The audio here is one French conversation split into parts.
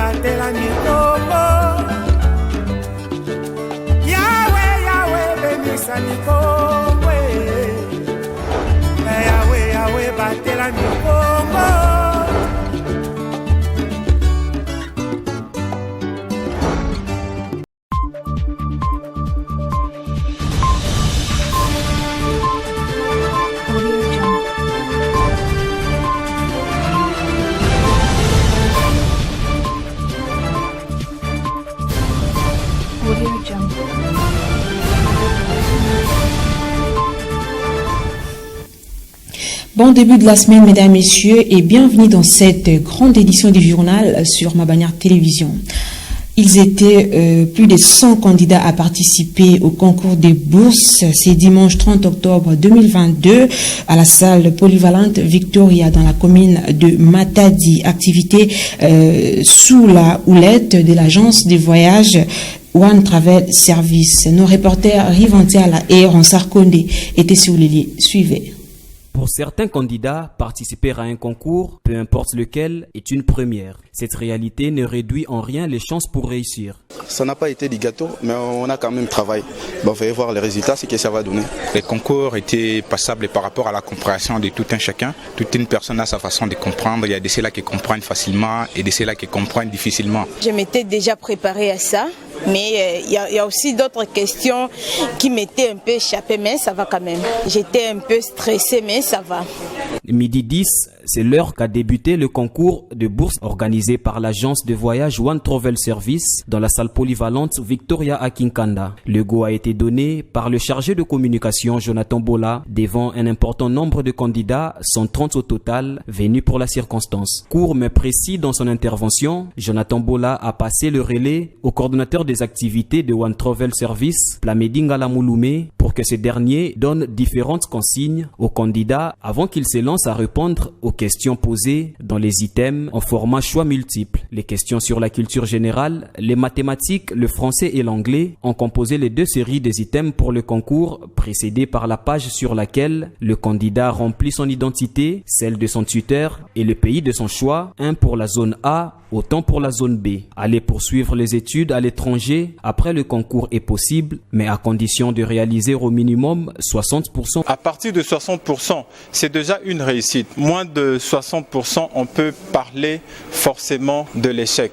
batela mikongo. Yahweh, Yahweh, bemisa mikongo. Yahweh, Yahweh, batela mikongo. Bon début de la semaine, mesdames, messieurs, et bienvenue dans cette grande édition du journal sur Ma Bannière Télévision. Ils étaient plus de 100 candidats à participer au concours des bourses. C'est dimanche 30 octobre 2022 à la salle polyvalente Victoria dans la commune de Matadi. Activité sous la houlette de l'agence de voyage One Travel Service. Nos reporters Rivantiala et Ronsar Kondé étaient sur les lieux. Suivez. Pour certains candidats, participer à un concours, peu importe lequel, est une première. Cette réalité ne réduit en rien les chances pour réussir. Ça n'a pas été du gâteau, mais on a quand même travaillé. Bon, vous allez voir les résultats, ce que ça va donner. Les concours étaient passables par rapport à la compréhension de tout un chacun. Toute une personne a sa façon de comprendre. Il y a de ceux-là qui comprennent facilement et de ceux-là qui comprennent difficilement. Je m'étais déjà préparé à ça, mais il y a aussi d'autres questions qui m'étaient un peu échappées, mais ça va quand même. J'étais un peu stressée, mais ça va. Midi 10, c'est l'heure qu'a débuté le concours de bourse organisé par l'agence de voyage One Travel Service dans la salle polyvalente Victoria à Kinkanda. Le go a été donné par le chargé de communication Jonathan Bola devant un important nombre de candidats, 130 au total, venus pour la circonstance. Court mais précis dans son intervention, Jonathan Bola a passé le relais au coordonnateur des activités de One Travel Service, Plamedi Ngala Mouloumé, pour que ce dernier donne différentes consignes aux candidats avant qu'ils se lancent à répondre aux questions posées dans les items en format choix multiples. Les questions sur la culture générale, les mathématiques, le français et l'anglais ont composé les deux séries des items pour le concours, précédées par la page sur laquelle le candidat remplit son identité, celle de son tuteur et le pays de son choix, un pour la zone A, autant pour la zone B. Aller poursuivre les études à l'étranger après le concours est possible, mais à condition de réaliser au minimum 60%. À partir de 60%, c'est déjà une réussite. Moins de 60%, on peut parler forcément de l'échec.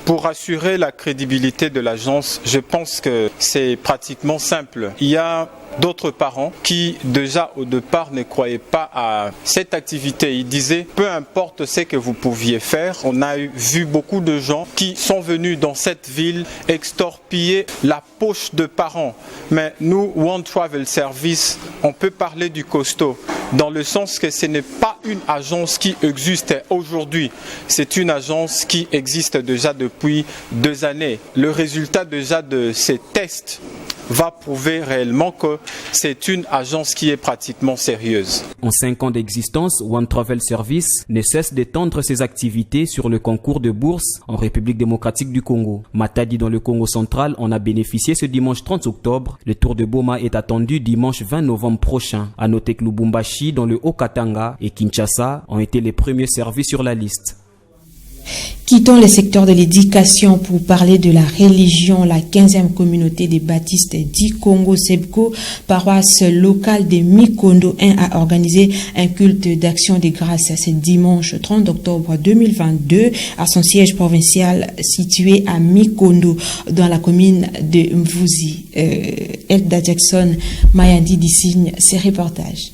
Pour assurer la crédibilité de l'agence, je pense que c'est pratiquement simple. Il y a d'autres parents qui déjà au départ ne croyaient pas à cette activité. Ils disaient peu importe ce que vous pouviez faire. On a vu beaucoup de gens qui sont venus dans cette ville extorpiller la poche de parents. Mais nous, One Travel Service, on peut parler du costaud dans le sens que ce n'est pas une agence qui existe aujourd'hui. C'est une agence qui existe déjà depuis 2 années. Le résultat déjà de ces tests va prouver réellement que c'est une agence qui est pratiquement sérieuse. En 5 ans d'existence, One Travel Service ne cesse d'étendre ses activités sur le concours de bourse en République démocratique du Congo. Matadi dans le Congo central en a bénéficié ce dimanche 30 octobre. Le tour de Boma est attendu dimanche 20 novembre prochain. À noter que Lubumbashi dans le Haut-Katanga et Kinshasa ont été les premiers servis sur la liste. Quittons le secteur de l'éducation pour parler de la religion. La 15e communauté des baptistes du Congo Sebco, paroisse locale de Mikondo 1, a organisé un culte d'action de grâce ce dimanche 30 octobre 2022 à son siège provincial situé à Mikondo dans la commune de Mvuzi. Elda Jackson Mayandi dessigne ses reportages.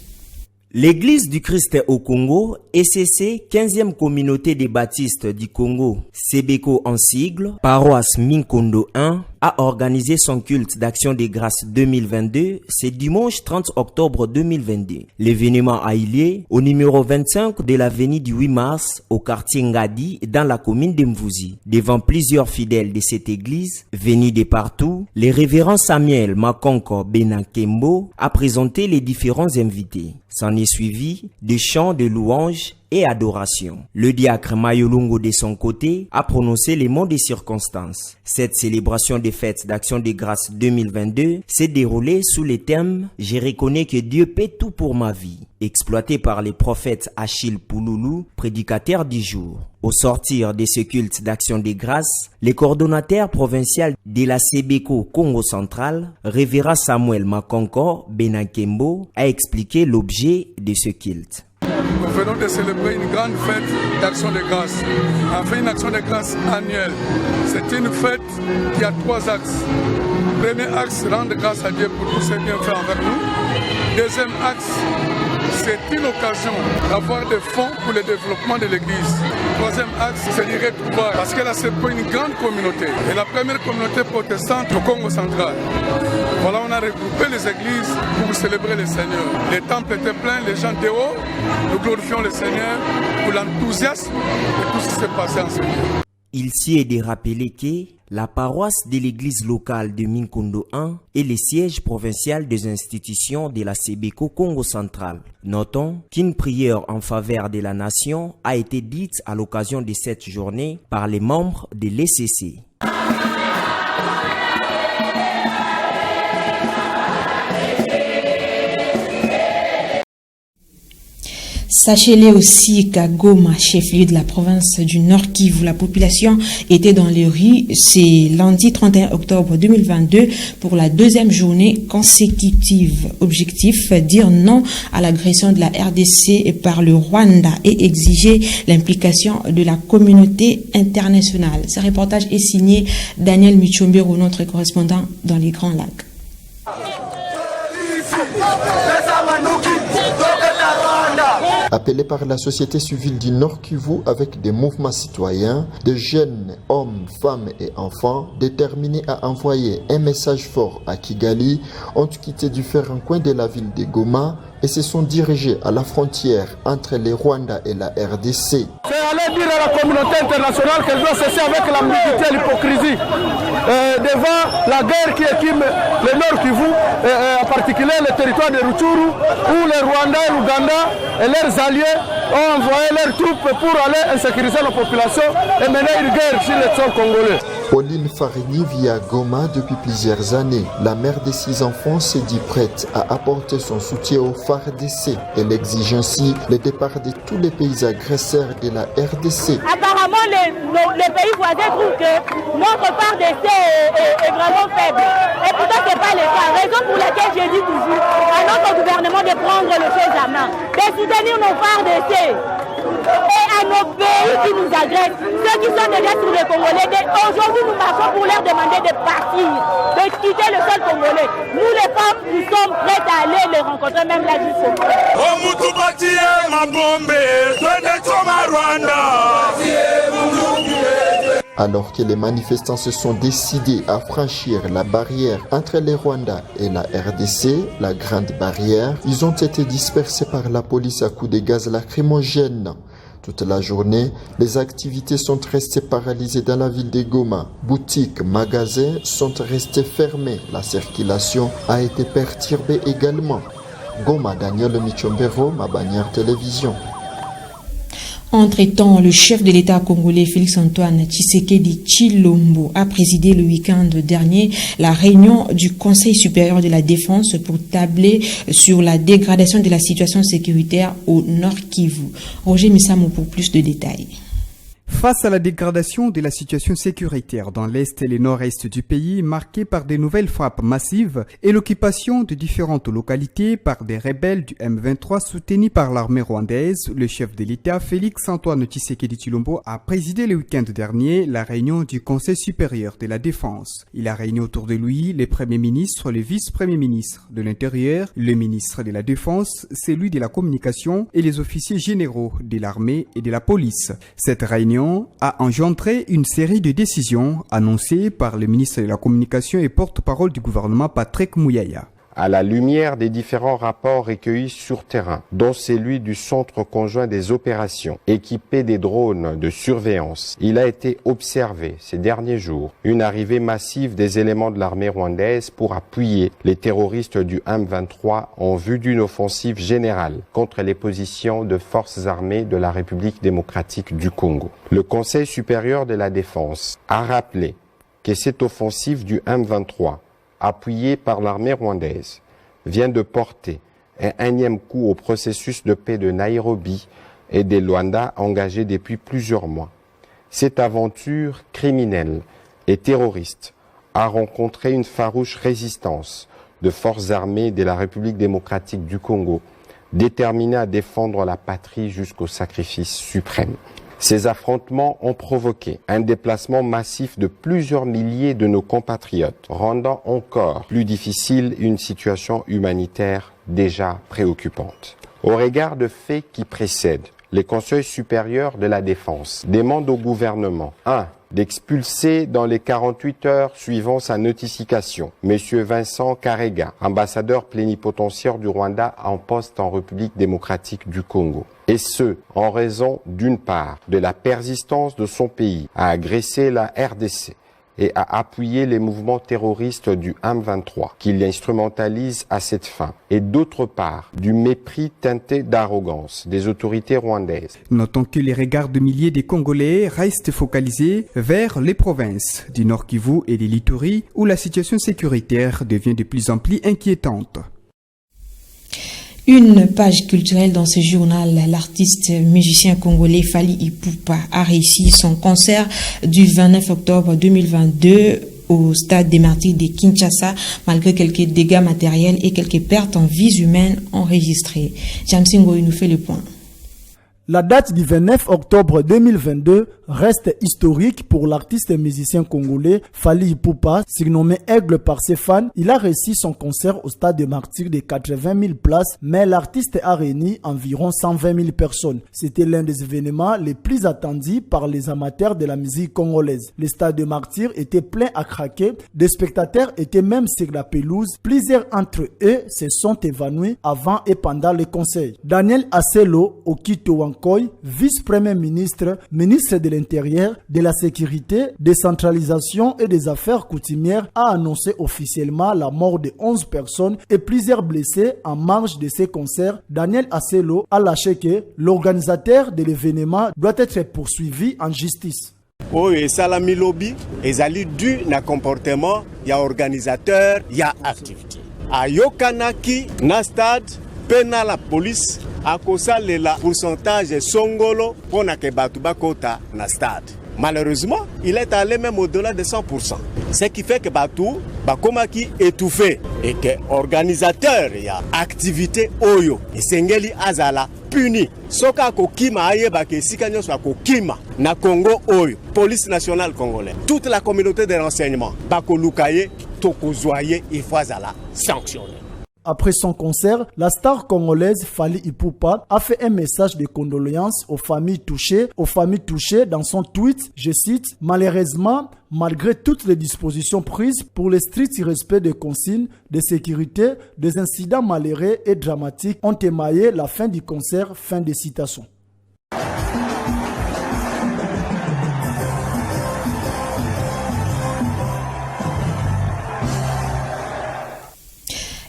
L'Église du Christ au Congo, ECC, 15e communauté des baptistes du Congo, Sebeko en sigle, paroisse Mikondo 1, a organisé son culte d'action des grâces 2022 ce dimanche 30 octobre 2022. L'événement a eu lieu au numéro 25 de l'avenue du 8 mars au quartier Ngadi dans la commune de Mvuzi. Devant plusieurs fidèles de cette église venus de partout, le révérend Samuel Makonko Benakembo a présenté les différents invités. S'en est suivi des chants de louanges et adoration. Le diacre Mayolungo de son côté a prononcé les mots des circonstances. Cette célébration des fêtes d'action des grâces 2022 s'est déroulée sous les thèmes « Je reconnais que Dieu paie tout pour ma vie » exploité par les prophètes Achille Pouloulou, prédicateur du jour. Au sortir de ce culte d'action des grâces, le coordonnateur provincial de la CBECO Congo central, révérend Samuel Makonko Benakembo, a expliqué l'objet de ce culte. Nous venons de célébrer une grande fête d'action de grâce. On fait une action de grâce annuelle. C'est une fête qui a 3 axes. Premier axe, rendre grâce à Dieu pour tous ses bienfaits envers nous. Deuxième axe, c'est une occasion d'avoir des fonds pour le développement de l'Église. Troisième axe, c'est les retrouvailles, parce qu'elle a une grande communauté. Et la première communauté protestante au Congo central. Voilà, on a regroupé les églises pour célébrer le Seigneur. Les temples étaient pleins, les gens dehors. Nous glorifions le Seigneur pour l'enthousiasme de tout ce qui s'est passé en ce lieu. Il s'y est de rappeler que la paroisse de l'église locale de Minkondo 1 est le siège provincial des institutions de la CBECO Congo central. Notons qu'une prière en faveur de la nation a été dite à l'occasion de cette journée par les membres de l'ECC. Sachez-le aussi qu'à Goma, chef-lieu de la province du Nord Kivu, la population était dans les rues. C'est lundi 31 octobre 2022 pour la 2e journée consécutive. Objectif, dire non à l'agression de la RDC par le Rwanda et exiger l'implication de la communauté internationale. Ce reportage est signé Daniel Michombero, notre correspondant dans les Grands Lacs. Appelé par la société civile du Nord Kivu avec des mouvements citoyens, de jeunes hommes, femmes et enfants déterminés à envoyer un message fort à Kigali ont quitté différents coins de la ville de Goma et se sont dirigés à la frontière entre le Rwanda et la RDC. C'est aller dire à la communauté internationale qu'elle doit cesser avec l'ambiguïté et l'hypocrisie devant la guerre qui écume le Nord Kivu, en particulier le territoire de Rutshuru, où le Rwanda et l'Ouganda et leurs alliés ont envoyé leurs troupes pour aller insécuriser la population et mener une guerre sur le sol congolais. Pauline Farini vit à Goma depuis plusieurs années. La mère de 6 enfants s'est dit prête à apporter son soutien au FARDC. Elle exige ainsi le départ de tous les pays agresseurs de la RDC. Apparemment, les pays voisins trouvent que notre FARDC est vraiment faible. Et pourtant, ce n'est pas le cas. Raison pour laquelle je dis toujours à notre gouvernement de prendre les choses à main, de soutenir nos FARDC. Et à nos pays qui nous agressent, ceux qui sont déjà sur le Congolais, aujourd'hui nous marchons pour leur demander de partir, de quitter le sol congolais. Nous les femmes, nous sommes prêtes à aller les rencontrer, même là jusqu'au bout. Alors que les manifestants se sont décidés à franchir la barrière entre le Rwanda et la RDC, la Grande Barrière, ils ont été dispersés par la police à coups de gaz lacrymogène. Toute la journée, les activités sont restées paralysées dans la ville de Goma. Boutiques, magasins sont restés fermés. La circulation a été perturbée également. Goma, Daniel Michombero, Mabanière Télévision. Entre-temps, le chef de l'État congolais Félix-Antoine Tshisekedi Tshilombo a présidé le week-end dernier la réunion du Conseil supérieur de la défense pour tabler sur la dégradation de la situation sécuritaire au Nord Kivu. Roger Missamo pour plus de détails. Face à la dégradation de la situation sécuritaire dans l'est et le nord-est du pays, marquée par de nouvelles frappes massives et l'occupation de différentes localités par des rebelles du M23 soutenus par l'armée rwandaise, le chef de l'État, Félix-Antoine Tshisekedi Tshilombo, a présidé le week-end dernier la réunion du Conseil supérieur de la défense. Il a réuni autour de lui les premiers ministres, les vice-premiers ministres de l'Intérieur, le ministre de la Défense, celui de la Communication et les officiers généraux de l'armée et de la police. Cette réunion a engendré une série de décisions annoncées par le ministre de la Communication et porte-parole du gouvernement Patrick Mouyaya. À la lumière des différents rapports recueillis sur terrain, dont celui du Centre conjoint des opérations, équipé des drones de surveillance, il a été observé ces derniers jours une arrivée massive des éléments de l'armée rwandaise pour appuyer les terroristes du M23 en vue d'une offensive générale contre les positions de forces armées de la République démocratique du Congo. Le Conseil supérieur de la défense a rappelé que cette offensive du M23 appuyé par l'armée rwandaise, vient de porter un énième coup au processus de paix de Nairobi et des Luanda engagé depuis plusieurs mois. Cette aventure criminelle et terroriste a rencontré une farouche résistance de forces armées de la République démocratique du Congo, déterminées à défendre la patrie jusqu'au sacrifice suprême. Ces affrontements ont provoqué un déplacement massif de plusieurs milliers de nos compatriotes, rendant encore plus difficile une situation humanitaire déjà préoccupante. Au regard de faits qui précèdent, les conseils supérieurs de la défense demandent au gouvernement 1. D'expulser dans les 48 heures suivant sa notification M. Vincent Karega, ambassadeur plénipotentiaire du Rwanda en poste en République démocratique du Congo. Et ce, en raison d'une part de la persistance de son pays à agresser la RDC et à appuyer les mouvements terroristes du M23 qu'il instrumentalise à cette fin, et d'autre part du mépris teinté d'arrogance des autorités rwandaises. Notons que les regards de milliers de Congolais restent focalisés vers les provinces du Nord Kivu et de l'Ituri, où la situation sécuritaire devient de plus en plus inquiétante. Une page culturelle dans ce journal, l'artiste musicien congolais Fally Ipupa a réussi son concert du 29 octobre 2022 au stade des Martyrs de Kinshasa, malgré quelques dégâts matériels et quelques pertes en vies humaines enregistrées. Jamsingo nous fait le point. La date du 29 octobre 2022 reste historique pour l'artiste et musicien congolais Fally Ipupa, surnommé Aigle par ses fans. Il a réussi son concert au stade des Martyrs de 80 000 places, mais l'artiste a réuni environ 120 000 personnes. C'était l'un des événements les plus attendus par les amateurs de la musique congolaise. Le stade des Martyrs était plein à craquer, des spectateurs étaient même sur la pelouse. Plusieurs d'entre eux se sont évanouis avant et pendant le concert. Daniel Aselo Okito Wankoy, vice-premier ministre, ministre de l'Intérieur, de la Sécurité, décentralisation et des Affaires coutumières, a annoncé officiellement la mort de 11 personnes et plusieurs blessés en marge de ces concerts. Daniel Aselo a lâché que l'organisateur de l'événement doit être poursuivi en justice. oyo esalami lobi ezali dû na comportement ya organisateur ya activité ayokanaki na stade pe na la police akosalela pourcentage songolo pona ke batu bakota na stade. Malheureusement, il est allé même au-delà de 100%. Ce qui fait que Batou, Bakomaki étouffé et que organisateur ya activité oyo, Sengeli Azala puni. Soka kokima aye bake sikanyo so kokima na Congo oyo, police nationale congolaise, toute la communauté de renseignement, bakolukaye tokozwaye il faut azala sanctionner. Après son concert, la star congolaise Fally Ipupa a fait un message de condoléances aux familles touchées. Dans son tweet, je cite, « Malheureusement, malgré toutes les dispositions prises pour le strict respect des consignes de sécurité, des incidents malheureux et dramatiques ont émaillé la fin du concert. » Fin de citation.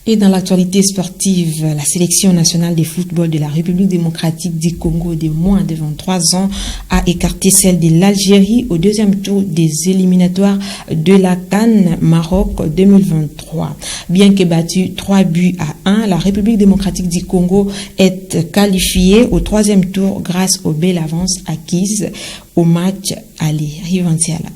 Et dans l'actualité sportive, la sélection nationale de football de la République démocratique du Congo de moins de 23 ans a écarté celle de l'Algérie au deuxième tour des éliminatoires de la CAN Maroc 2023. Bien que battue 3-1, la République démocratique du Congo est qualifiée au troisième tour grâce aux belles avances acquises au match aller. Rivantiala.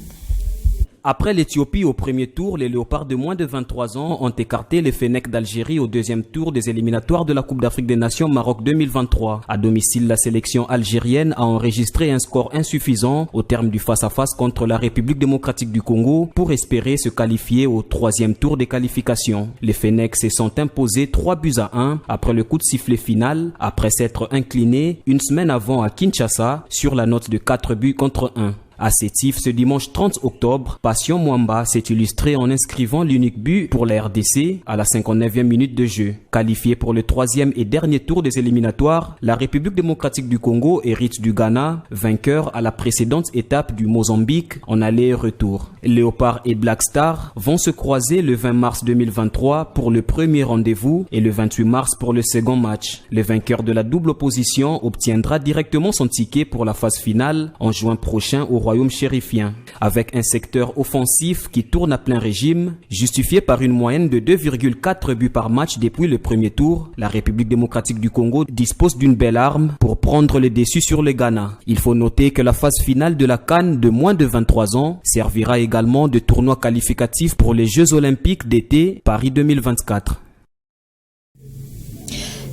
Après l'Éthiopie au premier tour, les Léopards de moins de 23 ans ont écarté les Fennecs d'Algérie au deuxième tour des éliminatoires de la Coupe d'Afrique des Nations Maroc 2023. À domicile, la sélection algérienne a enregistré un score insuffisant au terme du face-à-face contre la République démocratique du Congo pour espérer se qualifier au troisième tour des qualifications. Les Fennecs se sont imposés 3-1 après le coup de sifflet final, après s'être inclinés une semaine avant à Kinshasa sur la note de 4-1. À Sétif, ce dimanche 30 octobre, Passion Mwamba s'est illustré en inscrivant l'unique but pour la RDC à la 59e minute de jeu. Qualifié pour le troisième et dernier tour des éliminatoires, la République démocratique du Congo hérite du Ghana, vainqueur à la précédente étape du Mozambique en aller-retour. Léopard et Black Star vont se croiser le 20 mars 2023 pour le premier rendez-vous et le 28 mars pour le second match. Le vainqueur de la double opposition obtiendra directement son ticket pour la phase finale en juin prochain au royaume chérifien. Avec un secteur offensif qui tourne à plein régime, justifié par une moyenne de 2,4 buts par match depuis le premier tour, la République démocratique du Congo dispose d'une belle arme pour prendre le dessus sur le Ghana. Il faut noter que la phase finale de la CAN de moins de 23 ans servira également de tournoi qualificatif pour les Jeux olympiques d'été Paris 2024.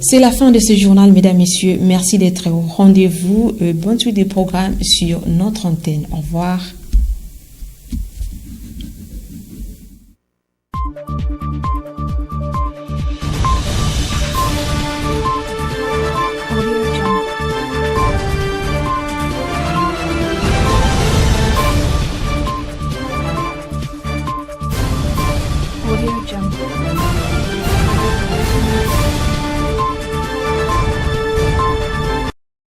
C'est la fin de ce journal, mesdames, messieurs. Merci d'être au rendez-vous. Bonne suite des programmes sur notre antenne. Au revoir.